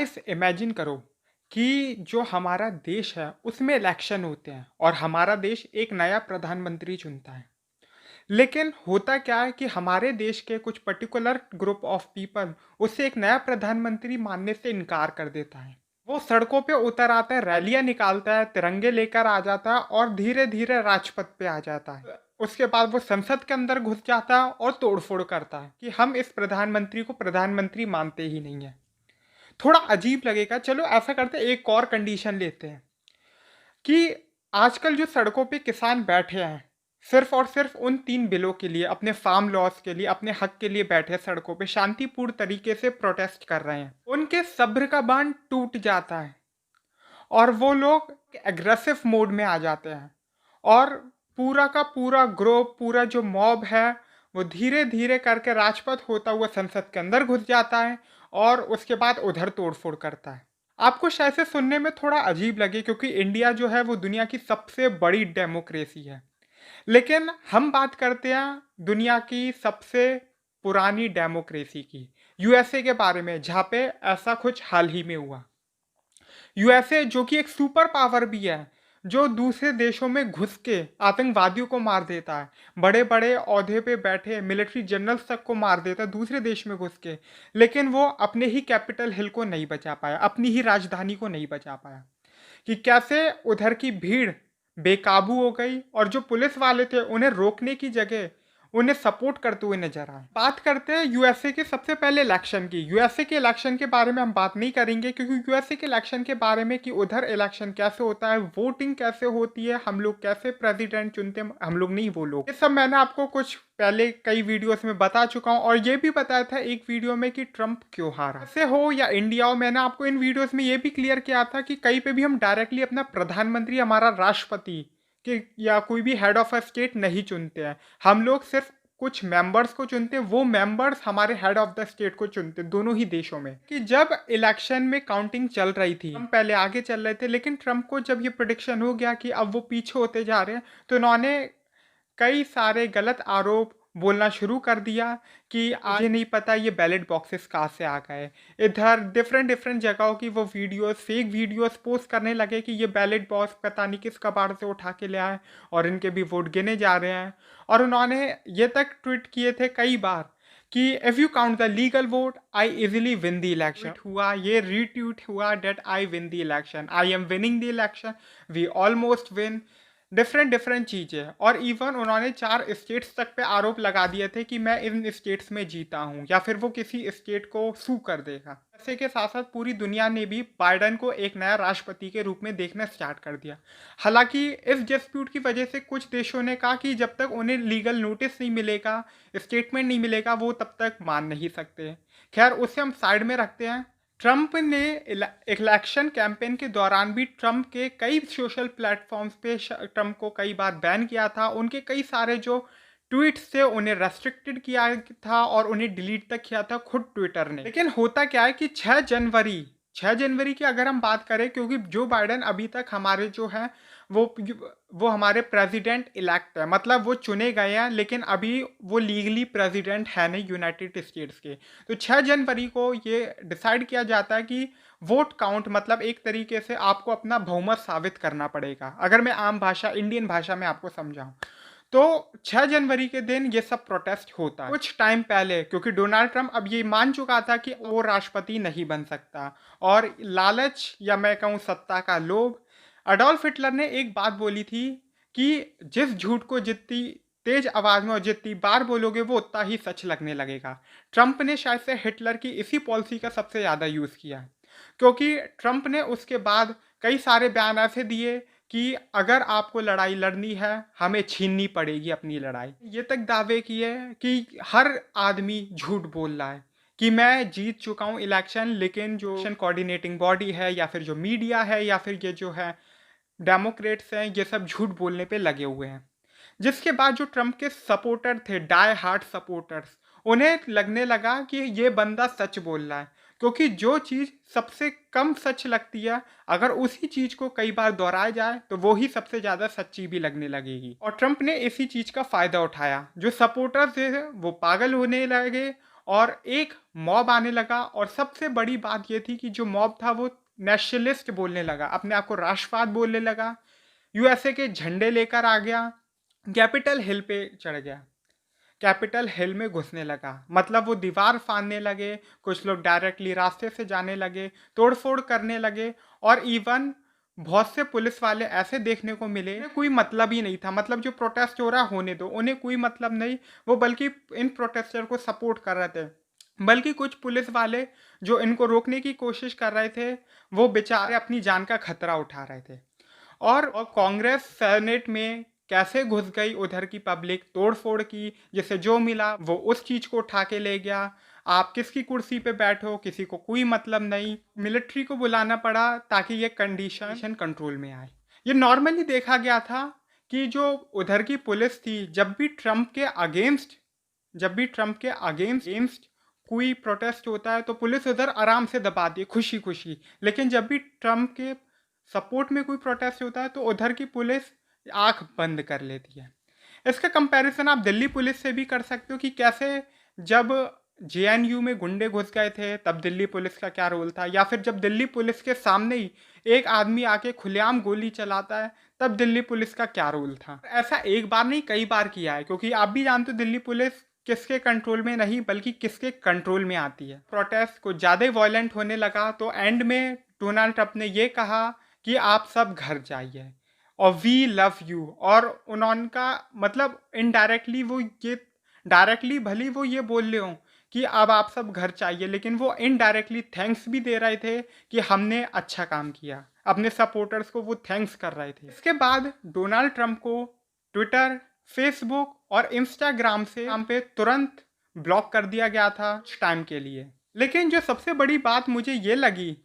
Guys imagine करो कि जो हमारा देश है उसमें इलेक्शन होते हैं और हमारा देश एक नया प्रधानमंत्री चुनता है। लेकिन होता क्या है कि हमारे देश के कुछ पर्टिकुलर ग्रुप ऑफ पीपल उसे एक नया प्रधानमंत्री मानने से इनकार कर देता है। वो सड़कों पे उतर आता है, रैलियां निकालता है, तिरंगे लेकर आ जाता है और धीरे धीरे राजपथ पे आ जाता है। उसके बाद वो संसद के अंदर घुस जाता है और तोड़फोड़ करता है कि हम इस प्रधानमंत्री को प्रधानमंत्री मानते ही नहीं है। थोड़ा अजीब लगेगा। चलो ऐसा करते हैं, एक और कंडीशन लेते हैं कि आजकल जो सड़कों पे किसान बैठे हैं सिर्फ और सिर्फ उन 3 बिलों के लिए, अपने फार्म लॉस के लिए, अपने हक के लिए बैठे हैं, सड़कों पे शांतिपूर्ण तरीके से प्रोटेस्ट कर रहे हैं, उनके सब्र का बांध टूट जाता है और वो लोग एग्रेसिव मोड में आ जाते हैं और पूरा का पूरा ग्रुप, पूरा जो मॉब है, वो धीरे धीरे करके राजपथ होता हुआ संसद के अंदर घुस जाता है और उसके बाद उधर तोड़फोड़ करता है। आपको शायद से सुनने में थोड़ा अजीब लगे क्योंकि इंडिया जो है वो दुनिया की सबसे बड़ी डेमोक्रेसी है। लेकिन हम बात करते हैं दुनिया की सबसे पुरानी डेमोक्रेसी की, यूएसए के बारे में, जहाँ पे ऐसा कुछ हाल ही में हुआ। यूएसए जो कि एक सुपर पावर भी है, जो दूसरे देशों में घुस के आतंकवादियों को मार देता है, बड़े बड़े ओहदे पे बैठे मिलिट्री जनरल्स तक को मार देता है दूसरे देश में घुस के, लेकिन वो अपने ही कैपिटल हिल को नहीं बचा पाया, अपनी ही राजधानी को नहीं बचा पाया। कि कैसे उधर की भीड़ बेकाबू हो गई और जो पुलिस वाले थे उन्हें रोकने की जगह उन्हें सपोर्ट करते हुए नजर आए। बात करते हैं यूएसए के सबसे पहले इलेक्शन की। यूएसए के इलेक्शन के बारे में हम बात नहीं करेंगे क्योंकि यूएसए के इलेक्शन के बारे में कि उधर इलेक्शन कैसे होता है, वोटिंग कैसे होती है, हम लोग कैसे प्रेसिडेंट चुनते हैं, हम लोग नहीं वो लोग, ये सब मैंने आपको कुछ पहले कई वीडियोस में बता चुका हूं और ये भी बताया था एक वीडियो में कि ट्रंप क्यों हारा। ऐसे हो या इंडिया हो, मैंने आपको इन वीडियोस में ये भी क्लियर किया था कि कहीं पे भी हम डायरेक्टली अपना प्रधानमंत्री, हमारा राष्ट्रपति कि या कोई भी हेड ऑफ अ स्टेट नहीं चुनते हैं। हम लोग सिर्फ कुछ मेंबर्स को चुनते हैं, वो मेंबर्स हमारे हेड ऑफ द स्टेट को चुनते हैं, दोनों ही देशों में। कि जब इलेक्शन में काउंटिंग चल रही थी, हम पहले आगे चल रहे थे, लेकिन ट्रंप को जब ये प्रेडिक्शन हो गया कि अब वो पीछे होते जा रहे हैं, तो इन्होंने कई सारे गलत आरोप बोलना शुरू कर दिया कि आज नहीं पता ये बैलेट बॉक्सेस कहाँ से आ गए। इधर डिफरेंट डिफरेंट जगहों की वो वीडियोस, फेक वीडियोस पोस्ट करने लगे कि ये बैलेट बॉक्स पता नहीं किस कबाड़ से उठा के ले आए और इनके भी वोट गिने जा रहे हैं। और उन्होंने ये तक ट्वीट किए थे कई बार कि if you count the legal vote I easily win the election. हुआ ये रीट्वीट हुआ that I win the election, I am winning the election, we almost win, different different चीज़ें। और इवन उन्होंने 4 स्टेट्स तक पे आरोप लगा दिए थे कि मैं इन स्टेट्स में जीता हूँ या फिर वो किसी स्टेट को सू कर देगा। ऐसे के साथ साथ पूरी दुनिया ने भी बाइडन को एक नया राष्ट्रपति के रूप में देखना स्टार्ट कर दिया। हालांकि इस डिस्प्यूट की वजह से कुछ देशों ने कहा कि जब तक उन्हें लीगल नोटिस नहीं मिलेगा, स्टेटमेंट नहीं मिलेगा, वो तब तक मान नहीं सकते। खैर, उसे हम साइड में रखते हैं। ट्रंप ने इलेक्शन कैंपेन के दौरान भी ट्रंप के कई सोशल प्लेटफॉर्म्स पे ट्रंप को कई बार बैन किया था। उनके कई सारे जो ट्वीट्स थे उन्हें रेस्ट्रिक्टेड किया था और उन्हें डिलीट तक किया था खुद ट्विटर ने। लेकिन होता क्या है कि 6 जनवरी की अगर हम बात करें, क्योंकि जो बाइडन अभी तक हमारे जो है वो वो हमारे प्रेसिडेंट इलेक्ट है, मतलब वो चुने गए हैं लेकिन अभी वो लीगली प्रेसिडेंट है नहीं यूनाइटेड स्टेट्स के। तो 6 जनवरी को ये डिसाइड किया जाता है कि वोट काउंट, मतलब एक तरीके से आपको अपना बहुमत साबित करना पड़ेगा। अगर मैं आम भाषा, इंडियन भाषा में आपको समझाऊं तो 6 जनवरी के दिन ये सब प्रोटेस्ट होता है। कुछ टाइम पहले, क्योंकि डोनाल्ड ट्रंप अब ये मान चुका था कि वो राष्ट्रपति नहीं बन सकता और लालच या मैं कहूँ सत्ता का लोभ, अडोल्फ हिटलर ने एक बात बोली थी कि जिस झूठ को जितनी तेज आवाज में और जितनी बार बोलोगे वो उतना ही सच लगने लगेगा। ट्रंप ने शायद से हिटलर की इसी पॉलिसी का सबसे ज़्यादा यूज़ किया है, क्योंकि ट्रंप ने उसके बाद कई सारे बयान ऐसे दिए कि अगर आपको लड़ाई लड़नी है हमें छीननी पड़ेगी अपनी लड़ाई। ये तक दावे किए कि हर आदमी झूठ बोल रहा है कि मैं जीत चुका हूँ इलेक्शन, लेकिन जो इलेक्शन कोऑर्डिनेटिंग बॉडी है या फिर जो मीडिया है या फिर ये जो है डेमोक्रेट्स हैं, ये सब झूठ बोलने पे लगे हुए हैं। जिसके बाद जो ट्रंप के सपोर्टर थे, डाई हार्ट सपोर्टर्स, उन्हें लगने लगा कि ये बंदा सच बोल रहा है, क्योंकि जो चीज़ सबसे कम सच लगती है अगर उसी चीज़ को कई बार दोहराया जाए तो वो ही सबसे ज़्यादा सच्ची भी लगने लगेगी। और ट्रंप ने इसी चीज़ का फ़ायदा उठाया। जो सपोर्टर्स थे वो पागल होने लगे और एक मॉब आने लगा और सबसे बड़ी बात ये थी कि जो मॉब था वो नेशनलिस्ट बोलने लगा, अपने आप को राष्ट्रवाद बोलने लगा, यूएसए के झंडे लेकर आ गया, कैपिटल हिल पे चढ़ गया, कैपिटल हिल में घुसने लगा, मतलब वो दीवार फाड़ने लगे, कुछ लोग डायरेक्टली रास्ते से जाने लगे, तोड़फोड़ करने लगे, और इवन बहुत से पुलिस वाले ऐसे देखने को मिले, उन्हें कोई मतलब ही नहीं था, मतलब जो प्रोटेस्ट हो रहा होने दो, उन्हें कोई मतलब नहीं, वो बल्कि इन प्रोटेस्टर को सपोर्ट कर रहे थे। बल्कि कुछ पुलिस वाले जो इनको रोकने की कोशिश कर रहे थे, वो बेचारे अपनी जान का खतरा उठा रहे थे। और कांग्रेस सेनेट में कैसे घुस गई उधर की पब्लिक, तोड़ फोड़ की, जिसे जो मिला वो उस चीज़ को उठा के ले गया। आप किसकी कुर्सी पे बैठो किसी को कोई मतलब नहीं, मिलिट्री को बुलाना पड़ा ताकि ये कंडीशन कंट्रोल में आए। ये नॉर्मली देखा गया था कि जो उधर की पुलिस थी, जब भी ट्रंप के अगेंस्ट कोई प्रोटेस्ट होता है तो पुलिस उधर आराम से दबाती है खुशी खुशी, लेकिन जब भी ट्रंप के सपोर्ट में कोई प्रोटेस्ट होता है तो उधर की पुलिस आंख बंद कर लेती है। इसका कंपैरिजन आप दिल्ली पुलिस से भी कर सकते हो कि कैसे जब जेएनयू में गुंडे घुस गए थे तब दिल्ली पुलिस का क्या रोल था, या फिर जब दिल्ली पुलिस के सामने ही एक आदमी आके खुलेआम गोली चलाता है तब दिल्ली पुलिस का क्या रोल था। ऐसा एक बार नहीं कई बार किया है, क्योंकि आप भी जानते हो दिल्ली पुलिस किसके कंट्रोल में नहीं बल्कि किसके कंट्रोल में आती है। प्रोटेस्ट को ज़्यादा वायलेंट होने लगा तो एंड में डोनाल्ड ट्रंप ने ये कहा कि आप सब घर जाइए और वी लव यू, और उनका मतलब इनडायरेक्टली वो ये, डायरेक्टली भले वो ये बोल रहे हो कि अब आप सब घर चाहिए, लेकिन वो इनडायरेक्टली थैंक्स भी दे रहे थे कि हमने अच्छा काम किया, अपने सपोर्टर्स को वो थैंक्स कर रहे थे। इसके बाद डोनाल्ड ट्रंप को ट्विटर, फेसबुक और इंस्टाग्राम से हम पे तुरंत ब्लॉक कर दिया गया था कुछ टाइम के लिए। लेकिन जो सबसे बड़ी बात मुझे ये लगी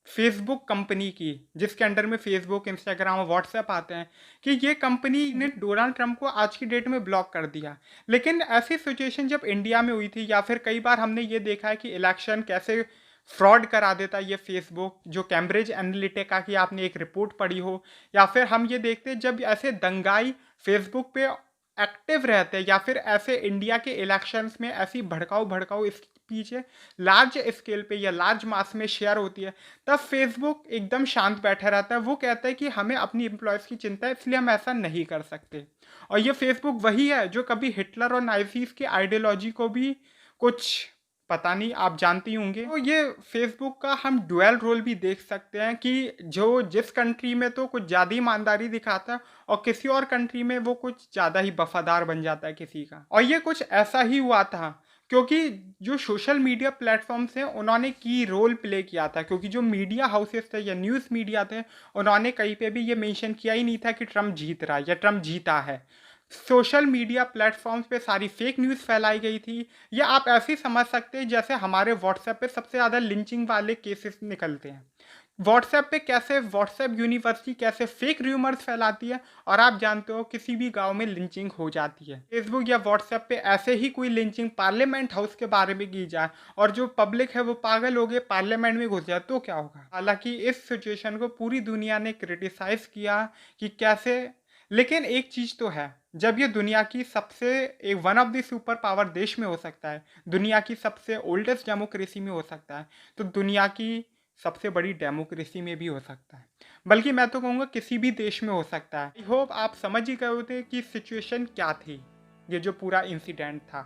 फेसबुक कंपनी की, जिसके अंडर में फेसबुक, इंस्टाग्राम और व्हाट्सएप आते हैं, कि ये कंपनी ने डोनाल्ड ट्रंप को आज की डेट में ब्लॉक कर दिया। लेकिन ऐसी सिचुएशन जब इंडिया में हुई थी, या फिर कई बार हमने ये देखा है कि इलेक्शन कैसे फ्रॉड करा देता है ये फेसबुक, जो कैम्ब्रिज एनालिटिका की आपने एक रिपोर्ट पढ़ी हो, या फिर हम ये देखते हैं जब ऐसे दंगाई फेसबुक पे एक्टिव रहते हैं, या फिर ऐसे इंडिया के इलेक्शंस में ऐसी भड़काऊ स्पीच लार्ज स्केल पे या लार्ज मास में शेयर होती है, तब फेसबुक एकदम शांत बैठा रहता है। वो कहता है कि हमें अपनी एम्प्लॉयज़ की चिंता है, इसलिए हम ऐसा नहीं कर सकते। और ये फेसबुक वही है जो कभी हिटलर और नाइजीज की आइडियोलॉजी को भी कुछ पता नहीं, आप जानती होंगे। तो ये फेसबुक का हम डुअल रोल भी देख सकते हैं कि जो जिस कंट्री में तो कुछ ज़्यादा ईमानदारी दिखाता है और किसी और कंट्री में वो कुछ ज़्यादा ही वफादार बन जाता है किसी का। और ये कुछ ऐसा ही हुआ था क्योंकि जो सोशल मीडिया प्लेटफॉर्म्स हैं उन्होंने की रोल प्ले किया था, क्योंकि जो मीडिया हाउसेस थे या न्यूज़ मीडिया थे उन्होंने कहीं पे भी ये मेंशन किया ही नहीं था कि ट्रम्प जीत रहा है या ट्रम्प जीता है। सोशल मीडिया प्लेटफॉर्म्स पे सारी फेक न्यूज़ फैलाई गई थी, या आप ऐसे ही समझ सकते हैं जैसे हमारे व्हाट्सएप पे सबसे ज़्यादा लिंचिंग वाले केसेस निकलते हैं। व्हाट्सएप पे कैसे व्हाट्सएप यूनिवर्सिटी कैसे फेक र्यूमर्स फैलाती है, और आप जानते हो किसी भी गांव में लिंचिंग हो जाती है। फेसबुक या व्हाट्सएप पे ऐसे ही कोई लिंचिंग पार्लियामेंट हाउस के बारे में की जाए और जो पब्लिक है वो पागल हो गए पार्लियामेंट में घुस जाए तो क्या होगा। हालांकि इस सिचुएशन को पूरी दुनिया ने क्रिटिसाइज किया कि कैसे, लेकिन एक चीज़ तो है, जब ये दुनिया की सबसे एक one of the super power देश में हो सकता है, दुनिया की सबसे ओल्डेस्ट डेमोक्रेसी में हो सकता है, तो दुनिया की सबसे बड़ी डेमोक्रेसी में भी हो सकता है, बल्कि मैं तो कहूँगा किसी भी देश में हो सकता है। आई होप आप समझ ही गए होते कि सिचुएशन क्या थी, ये जो पूरा इंसिडेंट था,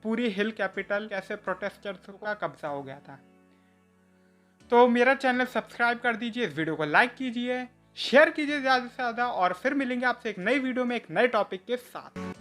पूरी हिल कैपिटल कैसे प्रोटेस्टर्स का कब्जा हो गया था। तो मेरा चैनल सब्सक्राइब कर दीजिए, इस वीडियो को लाइक कीजिए, शेयर कीजिए ज़्यादा से ज़्यादा, और फिर मिलेंगे आपसे एक नई वीडियो में एक नए टॉपिक के साथ।